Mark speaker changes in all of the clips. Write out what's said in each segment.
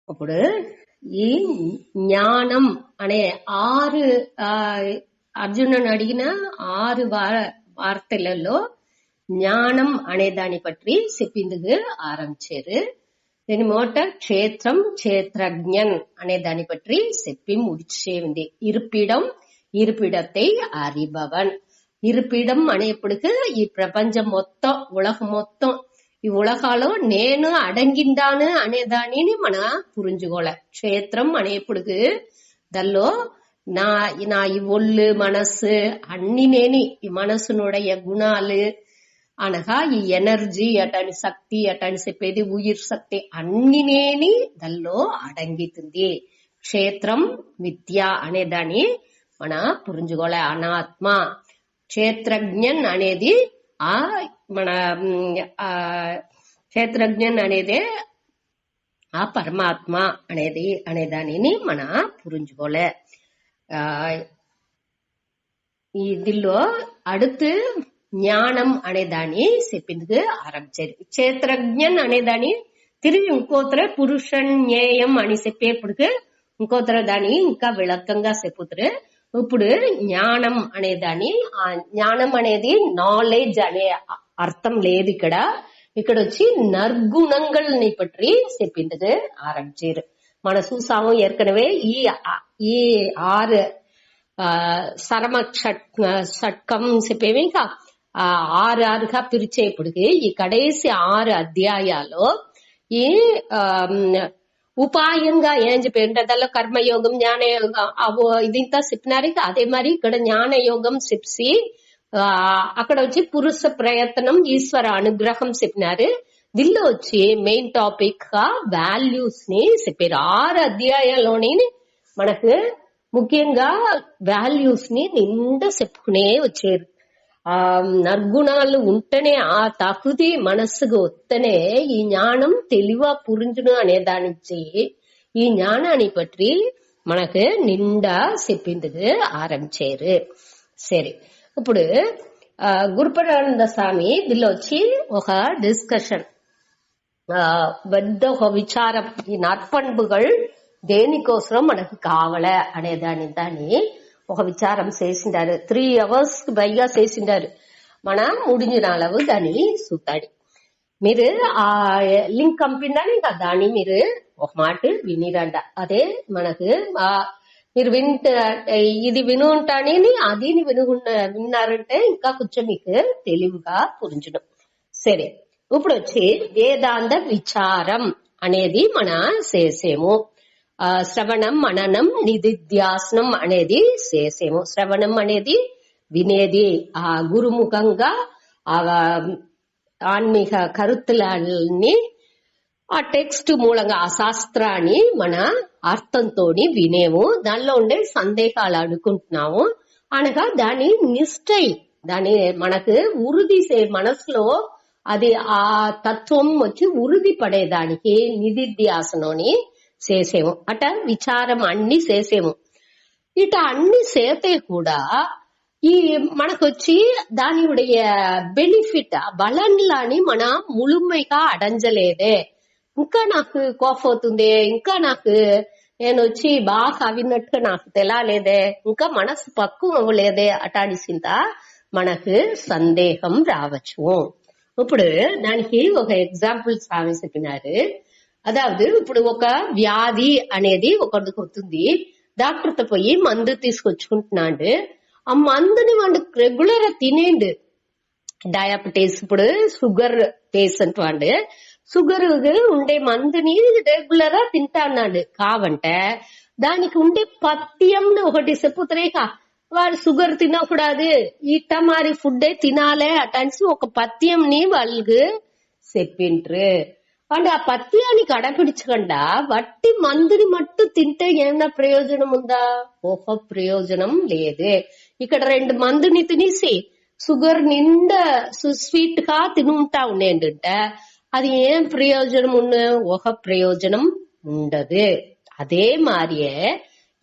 Speaker 1: అప్పుడు ఈ జ్ఞానం అనే 6 అర్జునుని అడిగిన 6 వార్తలలో జ్ఞానం అనే దాన్ని పற்றி చెప్పిందుకు ఆరంభించారు. దీని మోట క్షేత్రం క్షేత్రజ్ఞన్ అనే దాన్ని పற்றி చెప్పి ముడిచేది. இருப்பிடத்தை அறிபவன். இருப்பிடம் అనేప్పటికి ఈ ప్రపంచం మొత్తం, ఉలగం మొత్తం, ఈ ఉలగాలో నేను అడంగిందాను అనే దానిని మన పురించుకోలే. క్షేత్రం అనేప్పటికి దానిలో నా ఈ ఒళ్ళు మనస్సు అన్ని నేని, ఈ మనసునుடைய గుణాలు అనగా ఈ ఎనర్జీ అటాని శక్తి అటాని చెప్పేది ఉయిర్ శక్తి అన్ని నేని దానిలో అడంగితుంది. క్షేత్రం విద్య అనే దాన్ని మన పురించుకోలే. అనాత్మ. క్షేత్రజ్ఞన్ అనేది మన క్షేత్రజ్ఞన్ అనేదే ఆ పరమాత్మ అనే దానిని మన పురించుకోలే. ఇదిలో అడుతు జ్ఞానం అనే దాన్ని చెప్పిందుకు ఆరంభించారు. క్షేత్రజ్ఞన్ అనే దాన్ని తిరిగి ఇంకోతర పురుషన్ జ్ఞేయం అని చెప్పేప్పటికి ఇంకోతర దాన్ని ఇంకా విళక్కంగా చెప్పుతారు. ఇప్పుడు జ్ఞానం అనే దాన్ని, ఆ జ్ఞానం అనేది నాలెడ్జ్ అనే అర్థం లేదు ఇక్కడ. ఇక్కడ వచ్చి నర్గుణంగల్ని పற்றி చెప్పిందుకు ఆరంభించారు. మన చూసాము ఏற்கனவே ఈ 6 సరమ షట్కం చెప్పేవి ఇంకా 6గా పిలిచేప్పటికి ఈ కడేసి 6 అధ్యాయాలు ఈ ఉపాయంగా ఏం చెప్పారంటే దానిలో కర్మయోగం జ్ఞానయోగం ఇదింతా చెప్పినారు. అదే మరి ఇక్కడ జ్ఞానయోగం చెప్పి అక్కడ వచ్చి పురుష ప్రయత్నం ఈశ్వర అనుగ్రహం చెప్పినారు. దీనిలో వచ్చి మెయిన్ టాపిక్ గా వాల్యూస్ ని చెప్పారు. 6 అధ్యాయాల్లోని మనకు ముఖ్యంగా వాల్యూస్ ని నిండా చెప్పుకునే వచ్చారు. నర్గుణాలు ఉంటేనే ఆ తகுதி మనస్సుకు వస్తేనే ఈ జ్ఞానం తెలివా పురించును అనే దానిచ్చి ఈ జ్ఞానాన్ని పற்றி మనకు నిండా చెప్పిందుకు ఆరంభించారు. సరే, ఇప్పుడు గురుపరానంద స్వామి దీనిలో వచ్చి ఒక డిస్కషన్ పెద్ద ఒక విచారం, ఈ నற்பண்புகள் దేనికోసం మనకు కావాలే అనే దాన్ని ఒక విచారం చేసిండారు. 3 hours పైగా చేసిండారు. మన ముడిన அளவு దాన్ని చూతాడు. మీరు ఆ లింక్ పంపిందని ఇంకా దాన్ని మీరు ఒక మాట వినిరంట. అదే మనకు మీరు ఇది వినుంటాని అది విన్నారంటే ఇంకా కొంచెం మీకు తెలివిగా పురించడం. సరే, ఇప్పుడు వచ్చి వేదాంత విచారం అనేది మన చేసేము. శ్రవణం మననం నిధిధ్యాసనం అనేది చేసేము. శ్రవణం అనేది వినేది, ఆ గురుముఖంగా ఆ ఆన్మీక కరుతులని ఆ టెక్స్ట్ మూలంగా ఆ శాస్త్రాన్ని మన అర్థంతో వినేము. దానిలో ఉండే సందేహాలు అడుగుకుంటున్నాము అనగా దాని నిష్ఠై, దాని మనకు ఉరుది మనసులో అది ఆ తత్వం వచ్చి ఉరుది పడేదానికి నిధిధ్యాసనని చేసేము. అట విచారం అన్ని చేసేము. ఇట అన్ని చేతే కూడా ఈ మనకొచ్చి దానియుடைய బెనిఫిట్ బలన్లాని మన ముழுமைగా అడంజలేదే. ఇంకా నాకు కోపవుతుంది, ఇంకా నాకు నేను వచ్చి బాగా విన్నట్టుగా నాకు తెలాలేదే, ఇంకా మనసు పక్వం అవ్వలేదే అటాడిసింత మనకు సందేహం రావచ్చు. ఇప్పుడు దానికి ఒక ఎగ్జాంపుల్ స్వామి చెప్పినారు. అదావదు ఇప్పుడు ఒక వ్యాధి అనేది ఒకటి వస్తుంది, డాక్టర్తో పోయి మందు తీసుకొచ్చుకుంటున్నాడు. ఆ మందుని వాడు రెగ్యులర్ గా తినేండు. డయాబెటీస్, ఇప్పుడు షుగర్ పేషెంట్ వాడు షుగర్ ఉండే మందుని రెగ్యులర్ గా తింటా అన్నాడు. కావంటే దానికి ఉండే పథ్యంని ఒకటి చెప్పుతారేక, వాడు షుగర్ తినకూడదు, ఇట్ట మరి ఫుడ్ తినాలే అటని ఒక పథ్యంని వాళ్ళకి చెప్పిండ్రు. అంటే ఆ పథ్యాన్ని కడపిడిచకుండా వట్టి మందుని మట్టు తింటే ఏమన్నా ప్రయోజనం ఉందా? ఒక ప్రయోజనం లేదు. ఇక్కడ 2 మందుని తినేసి షుగర్ నిండా స్వీట్ గా తినుంటా ఉండేంటే అది ఏం ప్రయోజనం ఒక ప్రయోజనం ఉండదు. అదే మారియే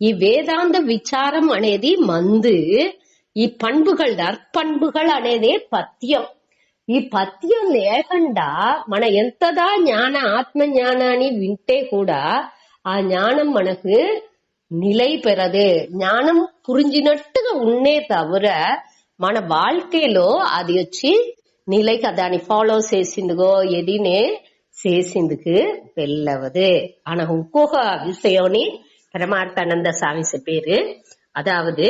Speaker 1: ఈ వేదాంత విచారం అనేది మందు, ఈ పண்புகள் నற்பண்புகள் అనేది పథ్యం. ఈ పథ్యం లేకుండా మన ఎంతదా జ్ఞాన ఆత్మ జ్ఞానాన్ని వింటే కూడా ఆ జ్ఞానం మనకు నిలై పెరదు. జ్ఞానం పురించినట్టుగా ఉన్నే తవిర మన வாழ்க்கைలో అది వచ్చి నిలైక దాన్ని ஃபாலோ చేసిందుగో ఎదినే చేసిందుకు వెళ్ళవదు. ஆனா ఇంకొక விஷயம்னு பரமார்த்தானந்த சாமி చెప్పారు. அதாவது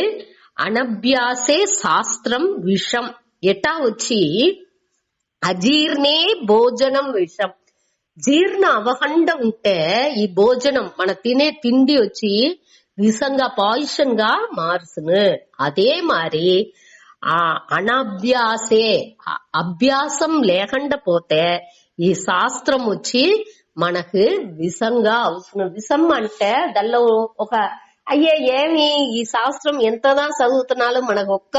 Speaker 1: అనభ్యాసే శాస్త్రం విషం. ఎటా వచ్చి అజీర్ణే భోజనం విషం. జీర్ణ అవహండ ఉంటే ఈ భోజనం మన తినే తిండి వచ్చి విషంగా పాయిషన్ గా మారుసును. అదే మరి ఆ అనభ్యాసే అభ్యాసం లేకుండా పోతే ఈ శాస్త్రం వచ్చి మనకు విషంగా అవసరం. విషం అంటే దానిలో ఒక అయ్యే ఏమి ఈ శాస్త్రం ఎంతదా చదువుతున్నాలో మనకు ఒక్క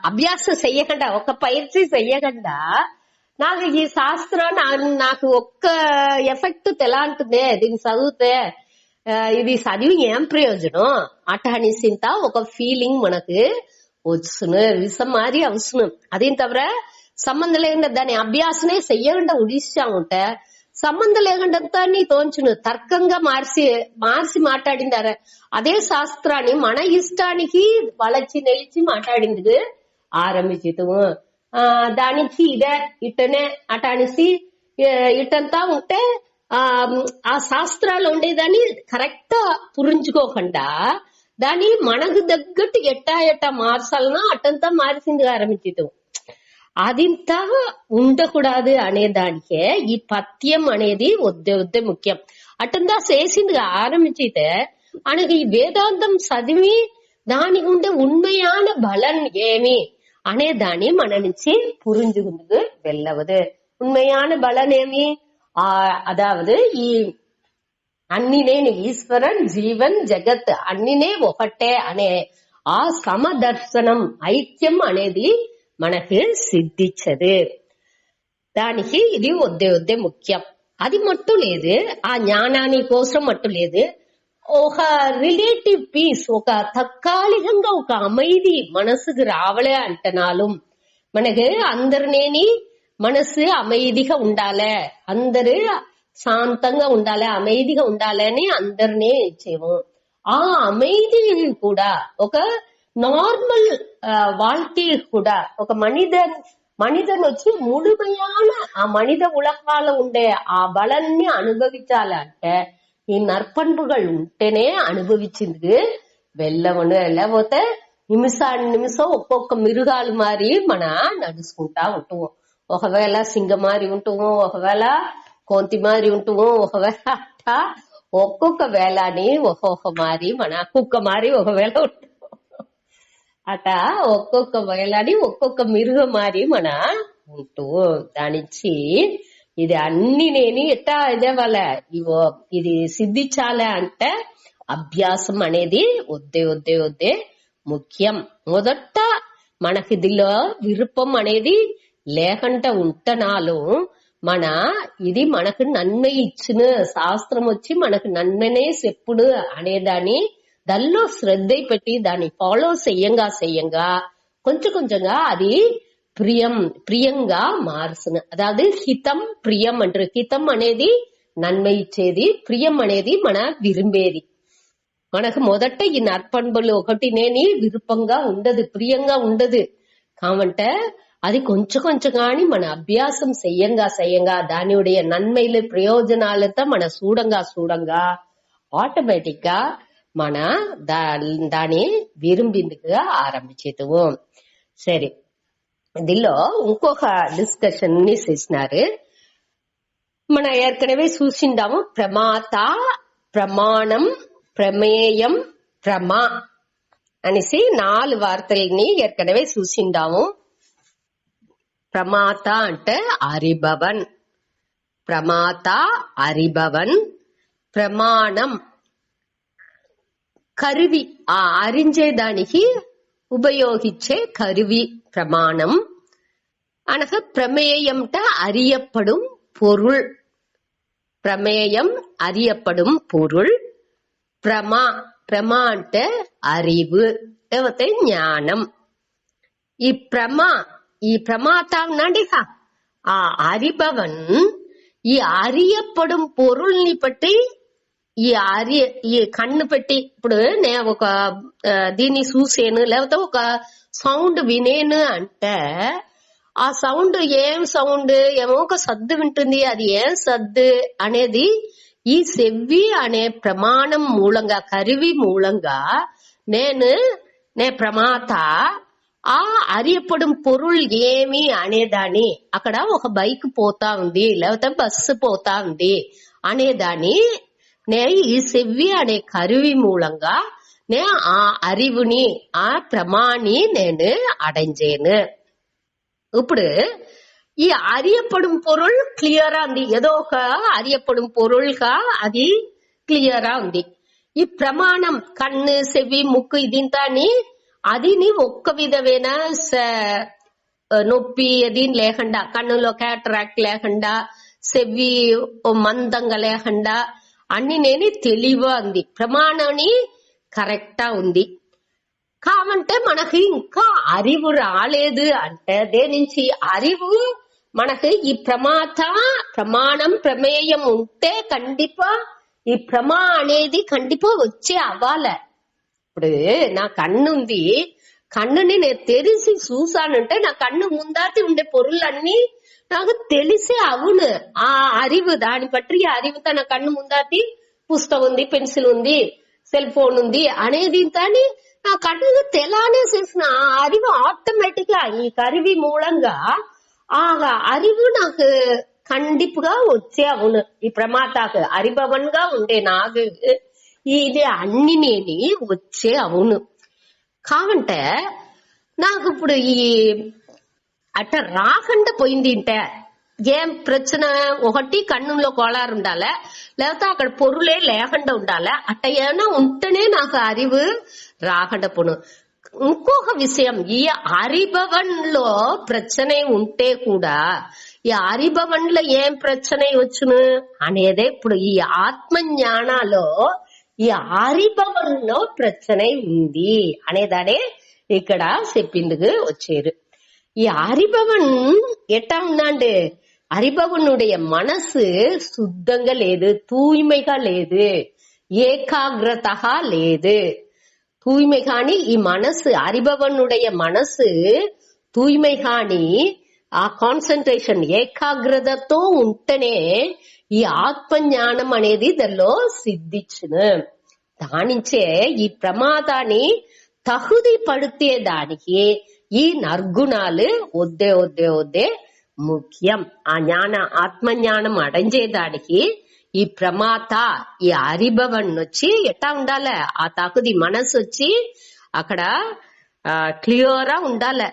Speaker 1: అభ్యాసం చెయ్యకుండా ఒక్క పైర్చి చెయ్యకుండా నాకు ఈ శాస్త్రం నాకు ఒక్క ఎఫెక్ట్ తెలాంటుందే దీన్ని చదివితే ఇది చదివి ఏం ప్రయోజనం అట అనేసింత ఒక ఫీలింగ్ మనకు వచ్చును. విషం మారి అవసరం. అదేం తవర సంబంధం లేకుండా దాని అభ్యాసనే చెయ్యకుండా ఉడిస్తా ఉంటే సంబంధం లేకుండా నీ తోంచును తర్కంగా మార్చి మాట్లాడిందారా అదే శాస్త్రాన్ని మన ఇష్టానికి వలచి నెలిచి మాట్లాడింది ఆరంభించటము. దానికి ఇదే ఇట్టనే అట అనేసి ఇటంతా ఉంటే ఆ శాస్త్రాలు ఉండేదాన్ని కరెక్ట్ పురించుకోకుండా దాన్ని మనకు తగ్గట్టు ఎట్టా మార్చాలనో అట్టంతా మార్చింది ఆరంభించటం. అదింత ఉండకూడదు అనేదానికే ఈ పథ్యం అనేది వద్దే ముఖ్యం. అట్టంతా చేసింది ఆరంభించితే మనకి ఈ వేదాంతం చదివి దానికి ఉండే ఉண்மையான బలం ఏమి అనేదాన్ని మన నుంచి పురించుకుందుకు వెళ్ళవదు. ఉண்மையான బలం ఏమి అదావదు ఈ అన్ని నేను ఈశ్వరన్ జీవన్ జగత్ అన్నినే ఒకటే అనే ఆ సమదర్శనం ఐక్యం అనేది మనకి సిద్ధించదు. దానికి ఇది వద్దే ముఖ్యం. అది మట్టు లేదు, ఆ జ్ఞానాని కోసం మట్టు లేదు. ఒక రిలేటివ్ పీస్, ఒక తత్కాలికంగా ఒక அமைதி మనసుకు రావలే అంటనాலும் మనకి అందరినేని మనసు அமைதிగా ఉండాలి, అందరు శాంతంగా ఉండాలి, அமைதிగా ఉండాలి అని అందరినీ ఇచ్చేము. ఆ அமைதி కూడా ఒక நார்மல் வாழ்க்கையில் கூட ఒక மனிதன் వచ్చి முழுமையான ఆ మనిద ఉలకాల ఉండే ఆ బలాన్ని అనుభవించాలంటే ఈ నర్పణుகள் ఉంటేనే అనుభవించింది వెళ్ళవను. లేకపోతే నిమిషం ఒక్కొక్క మిరుగాలు మారి మన నడుచుకుంటా ఉంటాము. ఒకవేళ సింగ మారి ఉంటాము, ఒకవేళ కోంతి మారి ఉంటాము, ఒకవేళ అట్ట ఒక్కొక్క వేళని ఒక్కొక్క మారి మన కుక్క మారి ఒకవేళ ఉంటాము. అట ఒక్కొక్క వేళని ఒక్కొక్క మిరుగ మారి మన ఉంటూ దానిచ్చి ఇది అన్ని నేను ఎట్టా ఇదే వాళ్ళ ఇది సిద్ధించాలి అంటే అభ్యాసం అనేది వద్దే ముఖ్యం. మొదట మనకి ఇదిలో విరుపం అనేది లేకుండా ఉంటనాలు మన ఇది మనకు నన్மை ఇచ్చిన శాస్త్రం వచ్చి మనకు నన్మనే చెప్పుడు అనేదాన్ని దానిలో శ్రద్ధ పెట్టి దాన్ని ఫాలో చెయ్యంగా కొంచెంగా అది ప్రియంగా మారుసును. అதாவது హితం ప్రియం అంటారు. హితం అనేది నన్மை ఇచ్చేది, ప్రియం అనేది మన విరుంబేది. మనకు మొదట ఈ నర్పణులు ఒకటి నేని విరుపంగా ఉండదు, ప్రియంగా ఉండదు. కావంటే అది కొంచెం గాని మన అభ్యాసం చెయ్యంగా దానియుடைய నన్మైలు ప్రయోజనాలతో మన చూడంగా ఆటోమేటిక్ గా మన దాని విరుంబిందుగా ఆరంభించేతువు. సరే, దీనిలో ఇంకొక డిస్కషన్ ని చేసినారు. మన ఏర్కనవే చూసిండాము ప్రమాత, ప్రమాణం, ప్రమేయం, ప్రమా అనేసి 4 వార్తల్ని ఏర్కనవే చూసిండాము. ప్రమాత అంటే అరిభవన్, ప్రమాత అరిభవన్, ప్రమాణం కరువి, ఆ అరించేదానికి ఉపయోగించే కరువి ప్రమాణం అనగా ప్రమేయంట அறியப்படும் பொருள், ప్రమేయం அறியப்படும் பொருள். ప్రమా అంటే அறிவு, లేకపోతే జ్ఞానం. ఈ ప్రమాత నడిగా ఆ அறிபவன் ఈ அறியப்படும் பொருள்ని பற்றி ఈ ఈ కన్ను పెట్టి ఇప్పుడు నేను ఒక దీన్ని చూసాను లేకపోతే ఒక సౌండ్ వినేను అంటే ఆ సౌండ్ ఏం సౌండ్ ఏమో ఒక సద్దు వింటుంది, అది ఏం సద్దు అనేది ఈ సెవ్వి అనే ప్రమాణం మూలంగా కరివి మూలంగా నే ప్రమాత ఆ அறியப்படும் పొరుల్ ఏమి అనేదాన్ని అక్కడ ఒక బైక్ పోతా ఉంది లేకపోతే బస్సు పోతా ఉంది అనేదాన్ని నే ఈ సెవ్వి అనే కరువి మూలంగా నే ఆ அறிவுని ఆ ప్రమాణి నేను అடைஞ்சேను. ఇప్పుడు ఈ அறியப்படும் పొరుల్ క్లియరా ఉంది, ఏదో ఒక அறியப்படும் పొరుల్గా అది క్లియరా ఉంది. ఈ ప్రమాణం కన్ను సెవి ముక్కు ఇదింతాని అదిని ఒక్క విధమైన నొప్పి అది లేకుండా కన్నులో క్యాటరాక్ట్ లేకుండా సెవి మందంగా లేకుండా అన్ని నేను తెలివిగా ఉంది, ప్రమాణాన్ని కరెక్టా ఉంది. కావంటే మనకి ఇంకా அறிவு రాలేదు అంటే దేని నుంచి அறிவு మనకి ఈ ప్రమాణం ప్రమేయం ఉంటే కండిపా ఈ ప్రమా అనేది కండిపా వచ్చే అవ్వాలి. ఇప్పుడు నా కన్ను ఉంది, కన్నుని నేను తెరిసి చూసానంటే నా కన్ను ముందాతి ఉండే పొరులన్నీ నాకు తెలిసే అవును. ఆ அறிவு దాని పట్టి அறிவுతో నా కన్ను ముందాతి పుస్తకం ఉంది, పెన్సిల్ ఉంది, సెల్ ఫోన్ ఉంది అనేది కానీ నా కన్ను తెలానే చేసిన ఆ அறிவு ఆటోమేటిక్ గా ఈ కరివి మూలంగా ఆ அறிவு నాకు కండిపుగా వచ్చే అవును. ఈ ప్రమాతాకు అరిభవన్ గా ఉండే నాకు ఇది అన్ని నేని వచ్చే అవును. కావంటే నాకు ఇప్పుడు ఈ అట్ట రాకుండా పోయింది అంటే ఏం ప్రచన ఒకటి కన్నులో కోளாறு ఉండాలి లేకపోతే అక్కడ పొరులే లేకుండా ఉండాలి. అట్ట ఏమైనా ఉంటేనే నాకు அறிவு రాకుండా పోను. ఇంకొక విషయం ఈ అరిభవన్ లో ప్రచన ఉంటే కూడా ఈ అరిభవన్ లో ఏం ప్రచన వచ్చును అనేదే ఇప్పుడు ఈ ఆత్మజ్ఞానాలో ఈ అరిభవన్ లో ప్రచన ఉంది అనేదానే ఇక్కడ చెప్పిందుకు వచ్చారు. ఈ అరిభవన్ ఎట్టా ఉందంటే అరిభవనుடைய మనసు శుద్ధంగా లేదు, తూய்மைగా లేదు, ఏకాగ్రతగా లేదు. தூய்மை காணி ఈ మనసు అరిభవనుடைய మనసు తూய்மை కాని ఆ కాన్సన్ట్రేషన్ ఏకాగ్రతతో ఉంటేనే ఈ ఆత్మజ్ఞానం అనేది దానిలో సిద్ధించును. దానించే ఈ ప్రమాదాన్ని తగుది పడితేదానికి ఈ నర్గుణాలు వద్దే ముఖ్యం. ఆ ఆత్మజ్ఞానం అடைஞ்சేదానికి ఈ ప్రమాత ఈ అరిభవన్ వచ్చి ఎట్టా ఉండాలి, ఆ తగుది మనసు వచ్చి అక్కడ క్లియర్ ఉండాలి,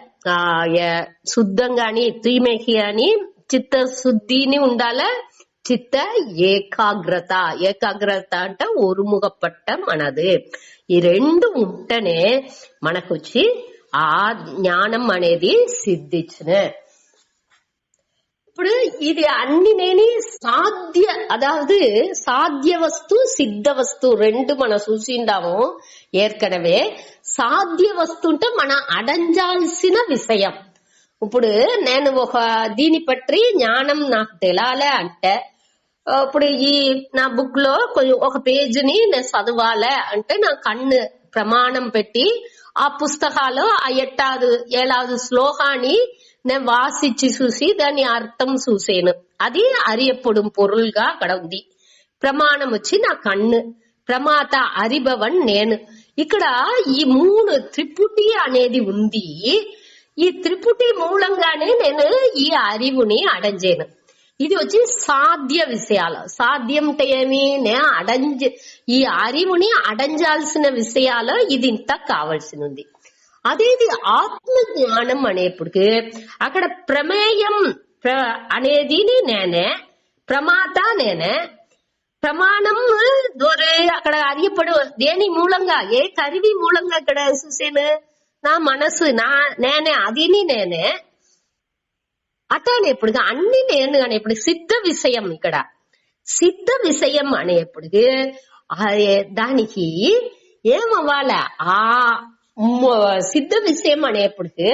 Speaker 1: శుద్ధంగాని తూய்மைకి అని చిత్త శుద్ధిని ఉండాలి, చిత్త ఏకాగ్రత అంటే ఒరుముగపట్ట మనది. ఈ రెండు ఉంటేనే మనకొచ్చి ఆ జ్ఞానం అనేది సిద్ధించిన. ఇప్పుడు ఇది అన్ని నేను అదావదు సాధ్య వస్తు సిద్ధ వస్తు రెండు మనం చూసిండాము ఏర్కనవే. సాధ్య వస్తు అంటే మన అడంజాల్సిన విషయం. ఇప్పుడు నేను ఒక దీని పట్టి జ్ఞానం నాకు తెలాలే అంటే ఇప్పుడు ఈ నా బుక్ లో ఒక పేజీని నేను చదవాలే అంటే నా కన్ను ప్రమాణం పెట్టి ఆ పుస్తకాలు ఆ ఏళాదు శ్లోకాన్ని నేను వాసిచ్చి చూసి దాని అర్థం చూసాను. అది அறியப்படும் పొరుల్గా అక్కడ ఉంది. ప్రమాణం వచ్చి నా కన్ను, ప్రమాత అరిభవన్ నేను. ఇక్కడ ఈ మూడు త్రిపుటి అనేది ఉంది. ఈ త్రిపుటి మూలంగానే నేను ఈ அறிவுని అడంజేను. ఇది వచ్చి సాధ్య విషయాలు. సాధ్యం ఏమి ఈ அறிவுని అడంజాల్సిన విషయాలు ఇది ఇంత కావాల్సినది. అదేది ఆత్మ జ్ఞానం అనేప్పటికి అక్కడ ప్రమేయం అనేది నేనే, ప్రమాత నేనే, ప్రమాణం అక్కడ அறியப்படு దేని మూలంగా ఏ కరివి మూలంగా ఇక్కడ చూసాను నా మనసు నేనే, అదిని నేనే. అట్లా ఇప్పుడు అన్ని నేను అనేప్పుడు సిద్ధ విషయం. ఇక్కడ సిద్ధ విషయం అనేప్పటికి దానికి ఏమవ్వాలి, ఆ సిద్ధ విషయం అనేప్పటికి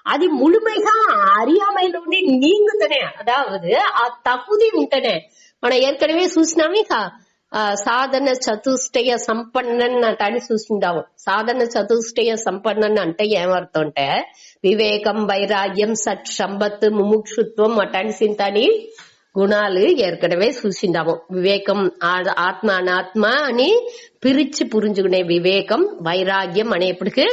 Speaker 1: అది ముழுமைగా அறியாமையிலோండి நீங்குతనే, அதாவது ఆ తகுதி ఉంటేనే. మనం ఏற்கனவே చూసినామే సాధన చతుష్టయ సంపన్నన్ అంటాన్ని చూసిండాము. సాధన చతుష్టయ సంపన్నన్ అంటే ఏమర్థం అంటే వివేకం, వైరాగ్యం, సత్, సంపత్, ముముక్షుత్వం అటాంటి సింతాని గుణాలు ఏర్కడవే చూసిండాము. వివేకం ఆత్మ అనాత్మ అని పిరిచి పురించుకునే వివేకం, వైరాగ్యం అనేప్పటికీ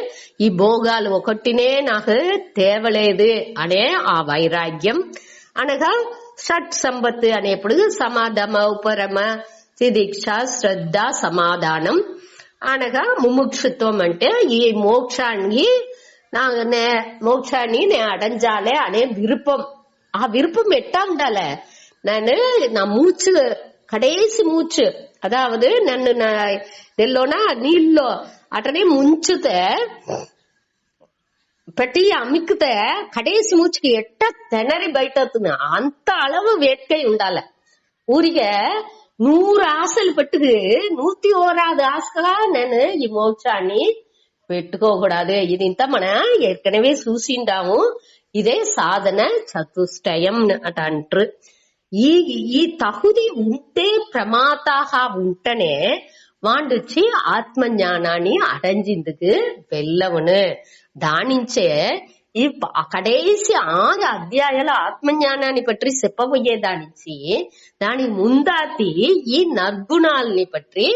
Speaker 1: ఈ భోగాలు ఒకటినే నాకు తేవలేదు అనే ఆ వైరాగ్యం అనగా, షట్ సంపత్ అనేప్పుడు సమాధమ, ఉపరమ, తిదీక్ష, శ్రద్ధ, సమాధానం అనగా ముముక్షుత్వం అంటే ఈ మోక్షాన్ని నే అడంజాలే అనే విరుపం. ఆ విருப்பம் ఎట్టా ఉండాలి? నేను నా மூச்சு கடைசி மூச்சு, அதாவது నన్ను నెల్లోనా నీళ్ళలో అటనే ముంచుతే పెట్టి అమ్మికితే కడేసి మూచుకి ఎట్ట తెనరి బయట అవుతుంది. అంత அளவு వేట్కై ఉండాలి. ఊరికే 100 ఆశలు పెట్టుకు 101வது ఆశగా నేను ఈ మోక్షాన్ని పెట్టుకోకూడదు. ఇది ఇంత మన ఏற்கனவே చూసిండాము. ఇదే సాధన చతుష్టయం అంటారు. ఈ తగుది ఉంటే ప్రమాతాగా ఉంటనే వాండొచ్చి ఆత్మజ్ఞానాన్ని అడంజిందుకు వెళ్ళవును. దానించే ఈ కడేసి 6 అధ్యాయాల ఆత్మజ్ఞానాన్ని పట్టి చెప్పబోయేదానించి దాని ముందాతి ఈ నద్గుణాలని పట్టి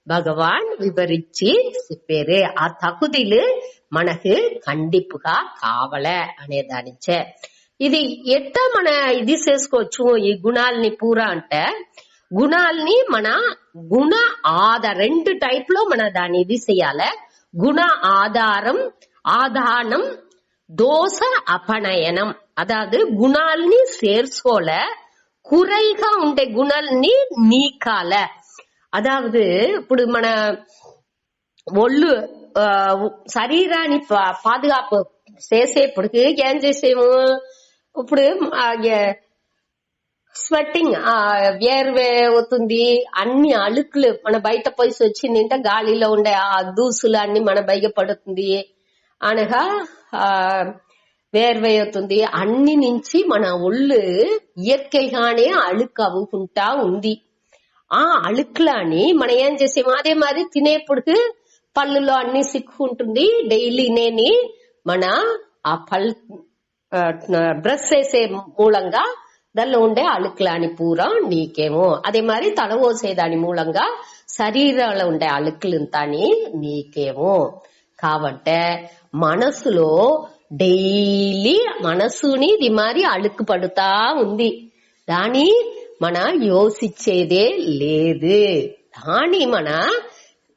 Speaker 1: భగవాన్ వివరించి చెప్పారు. ఆ తగుదిలు మనకు కండిపుగా కావలే అనేదానించే ఇది ఎట్టా మన ఇది చేసుకోవచ్చు. ఈ గుణాలని పూరా అంటే గుణాలని మన గుణ రెండు టైప్ లో మన దాన్ని ఇది చెయ్యాలి. గుణ ఆధారం దోష అపనయనం. అదాదు గుణాలని చేర్చుకోల, కురైగా ఉండే గుణాలని నీకాల. అదాదు ఇప్పుడు మన ఒళ్ళు శరీరాన్ని పాదుగాపు చేసేప్పటికి ఏం చేసేము, ఇప్పుడు స్వెట్టింగ్ వేర్వే అవుతుంది, అన్ని అழுకులు మన బయట పోయి వచ్చింది అంటే గాలిలో ఉండే ఆ దూసులు అన్ని మన బయట పడుతుంది అనగా వేర్వే అవుతుంది. అన్ని నుంచి మన ఒళ్ళు ఇయற்கைగానే అழுக்கு అవ్వుకుంటా ఉంది. ఆ అழுకులని మనం ఏం చేసాము, అదే మరి తినేప్పుడు పళ్ళులో అన్ని సిక్కుంటుంది. డైలీ నేని మన ఆ పళ్ళు బ్రష్ చేసే మూలంగా దానిలో ఉండే అழுకులని పూరా నీకేమో. అదే మరి తల పోసేదాని మూలంగా శరీరంలో ఉండే అழுకులంతాని నీకేమో. కాబట్టే మనసులో డైలీ మనసుని ఇది మరి అழுக்கு పడుతా ఉంది. దాని మన యోసించేదే లేదు. దాని మన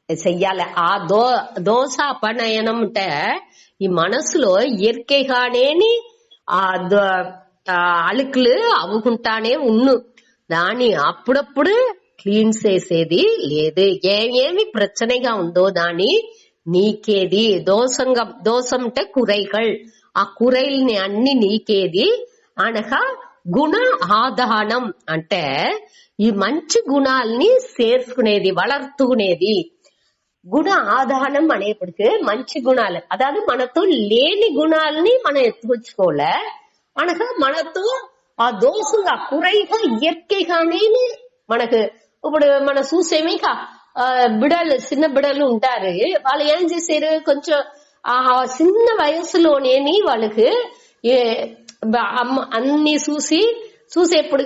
Speaker 1: చెయ్యాలి. ఆ దోష అపనయనం అంటే ఈ మనసులో ఇయற்கைగానేని ఆ అழுకులు అవ్వుకుంటానే ఉన్ను. దాన్ని అప్పుడప్పుడు క్లీన్ చేసేది లేదు. ఏమేమి ప్రచనగా ఉందో దాని నీకేది. దోషం అంటే కురైகள். ఆ కురైల్ని అన్ని నీకేది అనగా గుణ ఆధానం అంటే ఈ మంచి గుణాలని చేర్చుకునేది, వளர்த்துకునేది. గుణ ఆధానం అనేప్పటికీ మంచి గుణాలు, అதாவது మనతో లేని గుణాలని మనం ఎత్తుకొచ్చుకోలే అనగా మనతో ఆ దోషంగా కురైగా ఇయற்கைగానే మనకు ఇప్పుడు మన చూసేమిక బిడలు చిన్న బిడలు ఉంటారు. వాళ్ళు ఏం చేశారు, కొంచెం ఆ చిన్న వయసులోనేని వాళ్ళకి అన్ని చూసేప్పుడు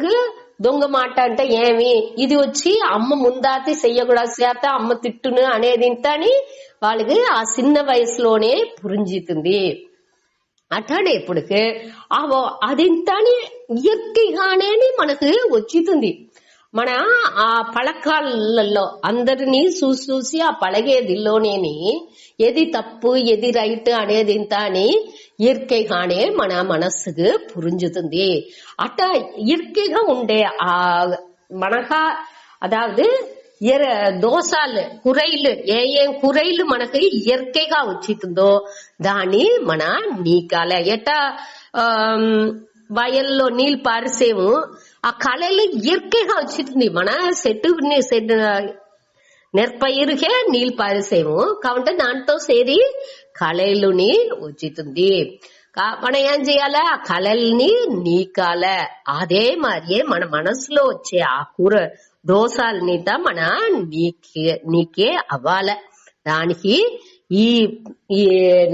Speaker 1: దొంగ మాట అంటే ఏమి, ఇది వచ్చి అమ్మ ముందాతి చెయ్యకూడదు చేత అమ్మ తిట్టును అనేది ఇంతని వాళ్ళకి ఆ చిన్న వయసులోనే పురింజుతుంది. అట్లానే ఇప్పటికి అదింతని ఇయற்கைగానే మనకు వచ్చింది. మన ఆ పళకాలలో అందరినీ చూసి ఆ పళగేదిలోనేని ఏది తప్పు ఏది రైట్ అనేది ఇంత అని ఇయற்கைగానే మన మనస్సుకు పురింజుతుంది. అట్లా ఇయற்கைగా ఉండే ఆ మనకా అదాவது దోషాలు కురైలు ఏం కురైలు మనకి ఇయற்கைగా వచ్చిందో దాన్ని మన నీకాల. ఎట్టా వయల్లో నీళ్ళు పారిసేము ఆ కళలు ఇయற்கைగా వచ్చింది. మన చెట్టు నెற்பయిరుకే నీళ్ళు పారిసేము కాబట్టి దాంతో సేరి కళలుని వచ్చింది. మనం ఏం చేయాలి, ఆ కళల్ని నీకాల. అదే మరియే మన మనసులో వచ్చే ఆ దోషాలనిత మన నీకే అవ్వాల. దానికి ఈ ఈ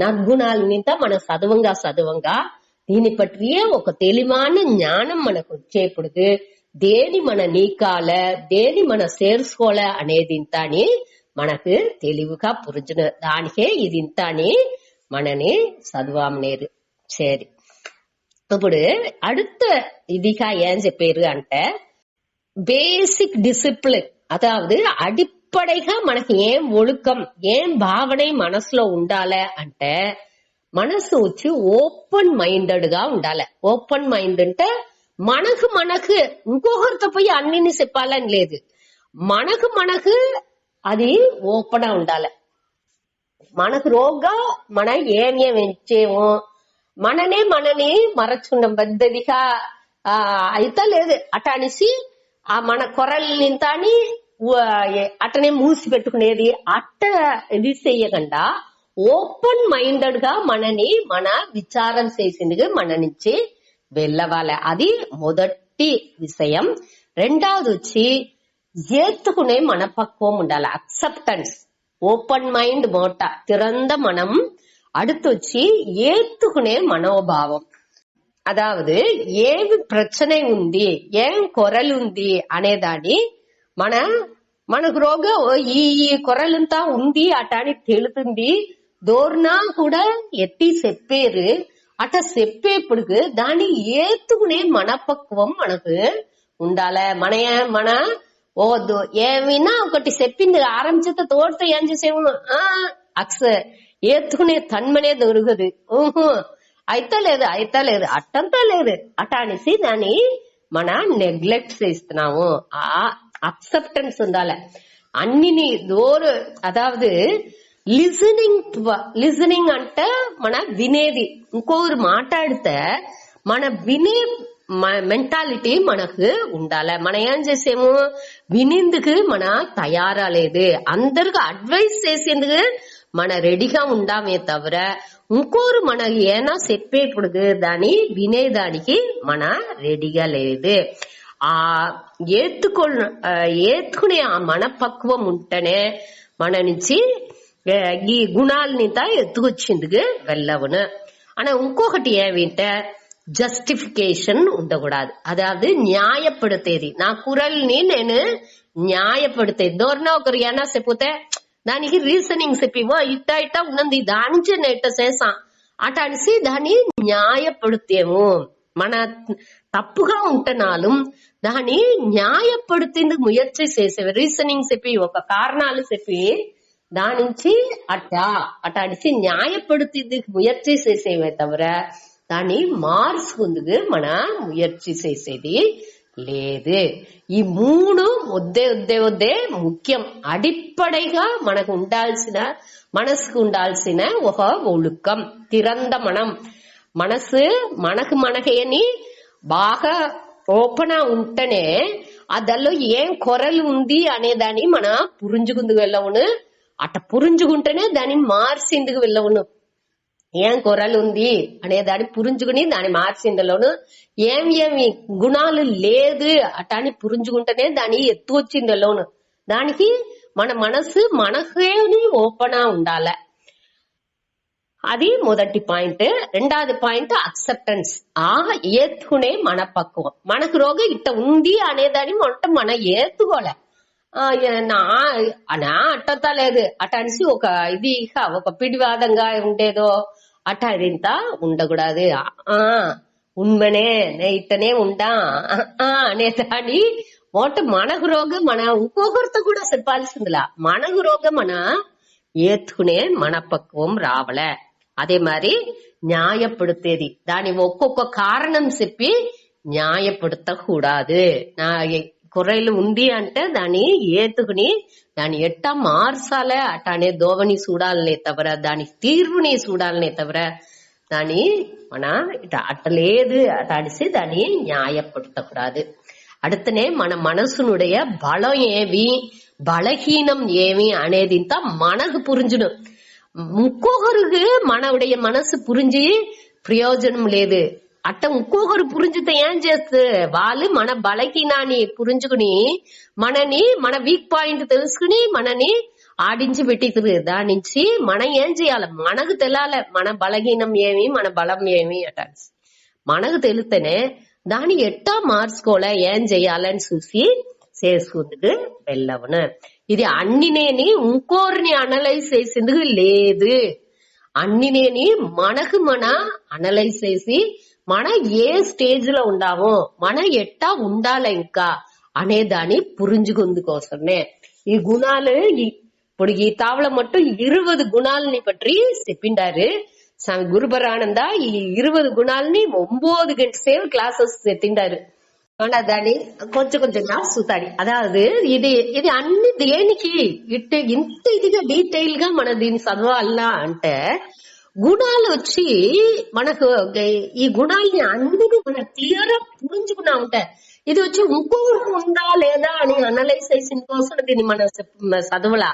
Speaker 1: నற்குణాలనిత మన చదవంగా దీని పற்றிய ఒక తెలివాன ஞானம் మనకు వచ్చేప్పుడు దేని మన నీకాల దేని మన చేర్చుకోల అనేది ఇంత అని మనకు తెలివిగా పురుజున. దానికే ఇది ఇంత అని మనని చదవామనేరు. సరి, ఇప్పుడు அடுத்த ఇదిగా ఏం చెప్పారు అంటే బేసిక్ డిసిప్లిన్, అதாவது అడిப்படைగా మనకి ఏం ఒழுக்கம் ఏం భావన మనసులో ఉండాలి అంటే మనసు వచ్చి ఓపెన్ మైండెడ్ గా ఉండాలి. ఓపెన్ మైండ్ అంటే మనకు ఇంకొకరితో పోయి అన్నిని చెప్పాలని లేదు. మనకు అది ఓపెన్ ఉండాలి. మనకు రోగా మన ఏం ఇచ్చేమో మనని మరచుకున్నాం పెద్దదిగా అయితే లేదు అట అనేసి ఆ మన కొరల్ని తాని అటనే మూసి పెట్టుకునేది అట్ట ఇది చెయ్యకుండా ఓపెన్ మైండెడ్ గా మనని మన విచారం చేసింది మన నుంచి వెళ్ళవాలి. అది మొదటి విషయం. రెండవది వచ్చి ఏత్తుకునే మనపక్వం ఉండాలి. అక్సెప్టెన్స్, ఓపెన్ మైండ్ మోట తిరంద మనం. அடுத்து వచ్చి ஏத்துக்குனே మనోభావం, అదావదు ఏమి ప్రచனை ఉంది ఏం కొరలు ఉంది అనేదాన్ని మనకు రోగం ఈ కొరలంతా ఉంది అటాని తెలుతుంది. దోర్నా కూడా ఎత్తి చెప్పేరు. అట చెప్పేప్పుడు దాన్ని ఏత్తుకునే మనపక్వం మనకు ఉండాలి. మన ఓదు ఏమైనా ఒకటి చెప్పింది ఆరంభించే తోడుతో ఏం చేసేము ఏత్తుకునే తన్మనే దొరకదు. అయితే లేదు అట్టంతా లేదు అట అనేసి దాన్ని మన నెగ్లెక్ట్ చేస్తున్నాము. ఆ అక్సెప్టెన్స్ ఉండాలి అన్నిని దోరు. అదావదు లిజనింగ్ అంటే మన వినేది. ఇంకొకరు మాట్లాడితే మన వినే మెంటాలిటీ మనకు ఉండాలి. మనం ఏం చేసేము వినేందుకు మన తయారా లేదు. అందరికి అడ్వైస్ చేసేందుకు మన రెడీగా ఉండామే తవిర ఇంకోరు మన ఏనా చెప్పేప్పుడు దాన్ని వినేదానికి మన రెడీగా లేదు. ఆ ఏత్తుకునే ఆ మనపక్వం ఉంటేనే మన నుంచి ఈ గుణాలని ఎత్తుకొచ్చిందుకు వెళ్ళవును. ஆனா ఇంకొకటి ఏమింటే జస్టిఫికేషన్ ఉండకూడదు. అதாவது న్యాయపడితేది నా కురల్ని నేను న్యాయపడితే దోరన ఒకరు ఏనా చెప్పితే దానికి రీజనింగ్ చెప్పివో ఇట్ట ఉన్నది దాని నుంచి నేను ఇట్ట చేసా అట అనేసి దాన్ని న్యాయపడితేము మన తప్పుగా ఉంటున్నాను దాన్ని న్యాయపడుతేందుకు ముయற்சி చేసేవి. రీజనింగ్ చెప్పి ఒక కారణాలు చెప్పి దాని నుంచి అట అడిచి న్యాయపడుతేందుకు ముయற்சி చేసేవే తవిర దాన్ని మార్చుకుందుకు మన ముయற்சி చేసేది లేదు. ఈ మూడు ఒద్దే ముఖ్యం. అడిప్పడైగా మనకు ఉండాల్సిన మనసుకు ఉండాల్సిన ఒక ఒழுக்கம் తిరంద మనం మనసు మనకేని బాగా ఓపెన్ ఉంటేనే అదల్లో ఏం కొరలు ఉంది అనేదాన్ని మన పురించుకుందుకు వెళ్ళవును. అట్ట పురించుకుంటేనే దాన్ని మార్చిందుకు వెళ్ళవును. ఏం కొరలు ఉంది అనే దాన్ని పురించుకుని దాన్ని మార్చిందలోను ఏమి గుణాలు లేదు అటాని పురించుకుంటేనే దాన్ని ఎత్తు వచ్చిందలోను. దానికి మన మనసు మనకేని ఓపెన్ ఉండాలి. అది మొదటి పాయింట్. రెండవది పాయింట్ అక్సెప్టెన్స్. ఆ ఏత్తుకునే మన పక్వం మనకు రోగం ఇట్ట ఉంది అనేదాన్ని మన ఏత్తుకోలే అట్టంతా లేదు అట అనేసి ఒక ఇది ఒక పిడివాదంగా ఉండేదో అట ఇదింత ఉండకూడదు. ఉన్మనే ఇట్టనే ఉండా అనేదాన్ని మనకు రోగం మన ఇంకొకరితో కూడా చెప్పాల్సిందిలా మనకు రోగం మన ఏత్తుకునే మనపక్వం రావలే. అదే మరి న్యాయపడుతేది దాని ఒక్కొక్క కారణం చెప్పి న్యాయపడతకూడదు. నా కొర్రెలు ఉంది అంటే దాన్ని ఏతుకుని దాన్ని ఎట్టా మార్చాలే అటానే దోవని చూడాలనే తవర దాని తీర్వుని చూడాలనే తవర దాన్ని మన ఇట అట్టలేదు అట అడిసి దాన్ని న్యాయపడతకూడదు. அடுத்தனே మన మనసునుடைய బలం ఏవి బలహీనం ఏమి అనేది ఇంత మనకు పురించును. ఇంకొకరికి మనవుடைய మనసు పురించి ప్రయోజనం లేదు. అట్ట ఇంకొకరు పురుంజుతే ఏం చేస్తు వాళ్ళు మన బలహీనాన్ని పురుంజుకుని మనని మన వీక్ పాయింట్ తెలుసుకుని మనని ఆడించి పెట్టితురు. దాని నుంచి మనం ఏం చేయాలి, మనకు తెలియాలి మన బలహీనం ఏమి మన బలం ఏమి అట. మనకు తెలిస్తేనే దాన్ని ఎట్టా మార్చుకోలే ఏం చెయ్యాలని చూసి చేసుకుందుకు వెళ్ళవును. ఇది అన్ని నేని ఇంకోరిని అనలైజ్ చేసేందుకు లేదు. అన్ని నేని మనకు మన అనలైజ్ చేసి మన ఏ స్టేజ్ లో ఉండామో మన ఎట్టా ఉండాలి ఇంకా అనే దాన్ని పురింజుకుందు కోసమే ఈ గుణాలు. ఇప్పుడు ఈ తావళ మట్టు 20 గుణాలని పற்றி చెప్పిండారు స్వామి గురుபரானந்தா. ఈ 20 గుణాలని 9 గంట సేపు క్లాసెస్ తిండారు. దాన్ని కొంచెం కొంచెంగా చూతాడు. అదాదు ఇది ఇది అన్ని దేనికి ఇంత ఇదిగా డీటెయిల్ గా మన దీన్ని చదవాలన్నా అంటే గుణాలు వచ్చి మనకు ఈ గుణాలని అన్నిటి మన క్లియర్ గా పురించుకున్నా ఉంటాయి. ఇది వచ్చి ఇంకొకరు ఉందా లేదా అని అనలైజ్ చేసిన కోసం దీన్ని మన చదవలా.